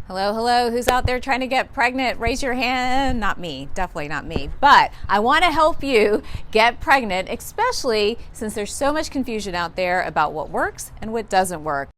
Hello, hello, who's out there trying to get pregnant? Raise your hand. Not me, definitely not me. But I want to help you get pregnant, especially since there's so much confusion out there about what works and what doesn't work.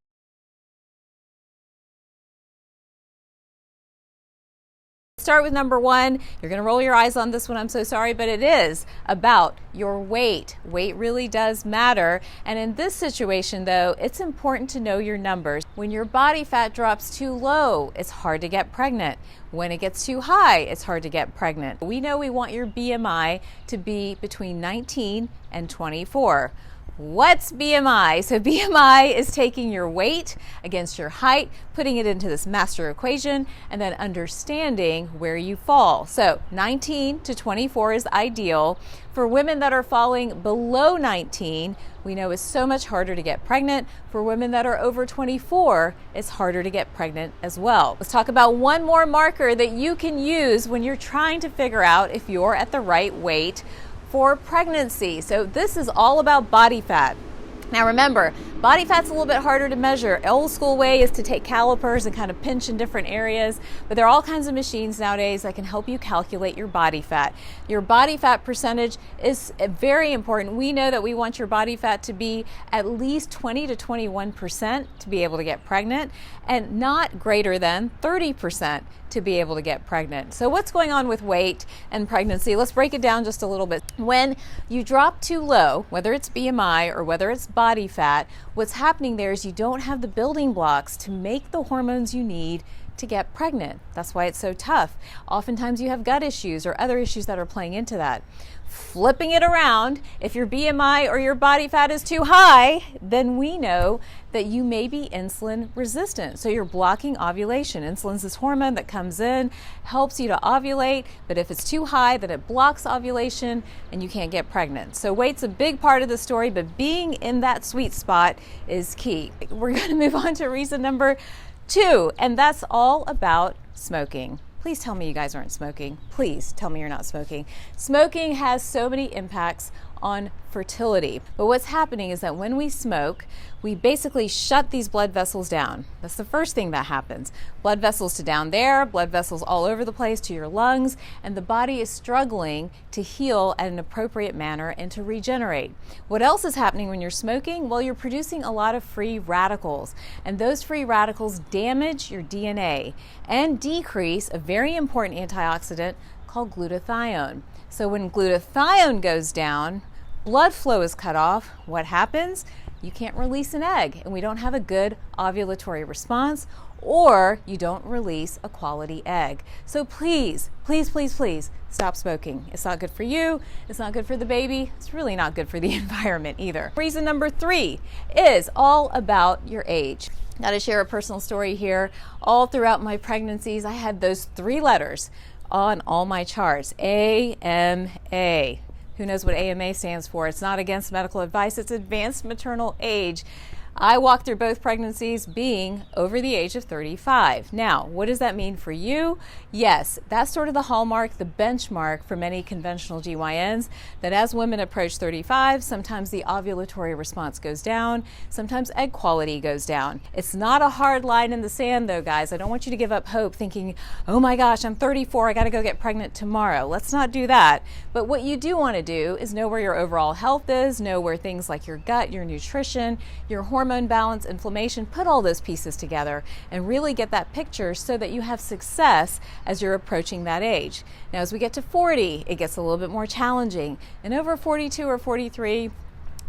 Start with number one. You're going to roll your eyes on this one. I'm so sorry, but it is about your weight. Weight really does matter. And in this situation, though, it's important to know your numbers. When your body fat drops too low, it's hard to get pregnant. When it gets too high, it's hard to get pregnant. We know we want your BMI to be between 19 and 24. What's BMI? So BMI is taking your weight against your height, putting it into this master equation, and then understanding where you fall. So 19 to 24 is ideal. For women that are falling below 19, we know it's so much harder to get pregnant. For women that are over 24, it's harder to get pregnant as well. Let's talk about one more marker that you can use when you're trying to figure out if you're at the right weight for pregnancy. So this is all about body fat. Now remember, body fat's a little bit harder to measure. Old school way is to take calipers and kind of pinch in different areas, but there are all kinds of machines nowadays that can help you calculate your body fat. Your body fat percentage is very important. We know that we want your body fat to be at least 20 to 21% to be able to get pregnant, and not greater than 30% to be able to get pregnant. So what's going on with weight and pregnancy? Let's break it down just a little bit. When you drop too low, whether it's BMI or whether it's body fat, what's happening there is you don't have the building blocks to make the hormones you need to get pregnant. That's why it's so tough. Oftentimes you have gut issues or other issues that are playing into that. Flipping it around, if your BMI or your body fat is too high, then we know that you may be insulin resistant. So you're blocking ovulation. Insulin's this hormone that comes in, helps you to ovulate, but if it's too high, then it blocks ovulation and you can't get pregnant. So weight's a big part of the story, but being in that sweet spot is key. We're going to move on to reason number 2, and that's all about smoking. Please tell me you guys aren't smoking. Please tell me you're not smoking. Smoking has so many impacts on fertility. But what's happening is that when we smoke, we basically shut these blood vessels down. That's the first thing that happens. Blood vessels to down there, blood vessels all over the place to your lungs, and the body is struggling to heal at an appropriate manner and to regenerate. What else is happening when you're smoking? Well, you're producing a lot of free radicals, and those free radicals damage your DNA and decrease a very important antioxidant called glutathione. So when glutathione goes down, blood flow is cut off. What happens? You can't release an egg, and we don't have a good ovulatory response, or you don't release a quality egg. So please, please, please, please stop smoking. It's not good for you. It's not good for the baby. It's really not good for the environment either. Reason number 3 is all about your age. Got to share a personal story here. All throughout my pregnancies, I had those 3 letters on all my charts, AMA. Who knows what AMA stands for? It's not against medical advice, it's advanced maternal age. I walked through both pregnancies being over the age of 35. Now, what does that mean for you? Yes, that's sort of the hallmark, the benchmark for many conventional GYNs, that as women approach 35, sometimes the ovulatory response goes down, sometimes egg quality goes down. It's not a hard line in the sand though, guys. I don't want you to give up hope thinking, oh my gosh, I'm 34, I gotta go get pregnant tomorrow. Let's not do that. But what you do wanna do is know where your overall health is, know where things like your gut, your nutrition, your hormone balance, inflammation, put all those pieces together and really get that picture so that you have success as you're approaching that age. Now, as we get to 40, it gets a little bit more challenging. And over 42 or 43,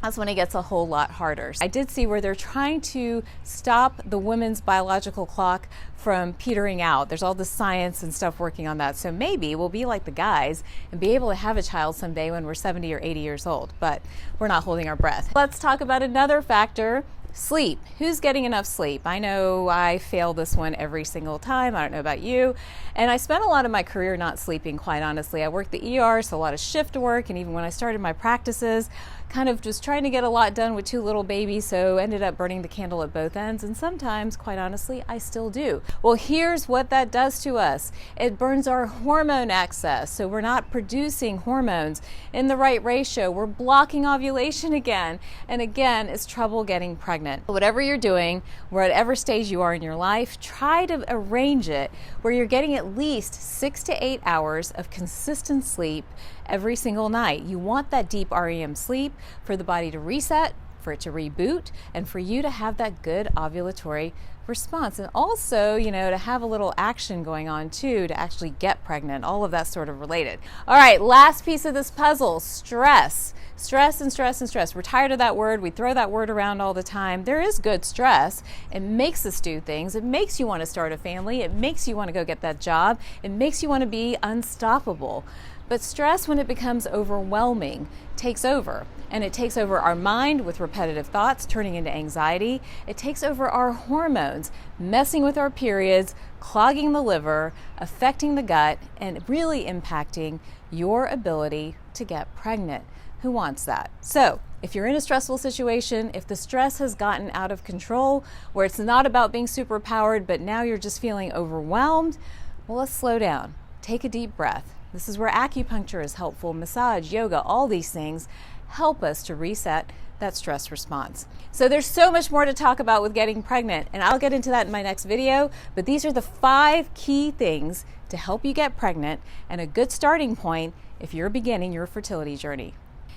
that's when it gets a whole lot harder. I did see where they're trying to stop the women's biological clock from petering out. There's all the science and stuff working on that. So maybe we'll be like the guys and be able to have a child someday when we're 70 or 80 years old, but we're not holding our breath. Let's talk about another factor. Sleep. Who's getting enough sleep? I know I fail this one every single time. I don't know about you. And I spent a lot of my career not sleeping, quite honestly. I worked the ER, so a lot of shift work, and even when I started my practices, kind of just trying to get a lot done with 2 little babies, so ended up burning the candle at both ends, and sometimes, quite honestly, I still do. Well, here's what that does to us. It burns our hormone access, so we're not producing hormones in the right ratio. We're blocking ovulation again, and again, it's trouble getting pregnant. Whatever you're doing, whatever stage you are in your life, try to arrange it where you're getting at least 6 to 8 hours of consistent sleep every single night. You want that deep REM sleep for the body to reset, for it to reboot, and for you to have that good ovulatory response. And also, to have a little action going on too, to actually get pregnant, all of that sort of related. All right, last piece of this puzzle, stress. Stress and stress and stress. We're tired of that word. We throw that word around all the time. There is good stress. It makes us do things. It makes you want to start a family. It makes you want to go get that job. It makes you want to be unstoppable. But stress, when it becomes overwhelming, takes over. And it takes over our mind with repetitive thoughts, turning into anxiety. It takes over our hormones, messing with our periods, clogging the liver, affecting the gut, and really impacting your ability to get pregnant. Who wants that? So, if you're in a stressful situation, if the stress has gotten out of control, where it's not about being superpowered, but now you're just feeling overwhelmed, well, let's slow down. Take a deep breath. This is where acupuncture is helpful, massage, yoga, all these things help us to reset that stress response. So there's so much more to talk about with getting pregnant, and I'll get into that in my next video, but these are the 5 key things to help you get pregnant and a good starting point if you're beginning your fertility journey.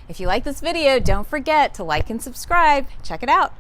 If you like this video, don't forget to like and subscribe. Check it out.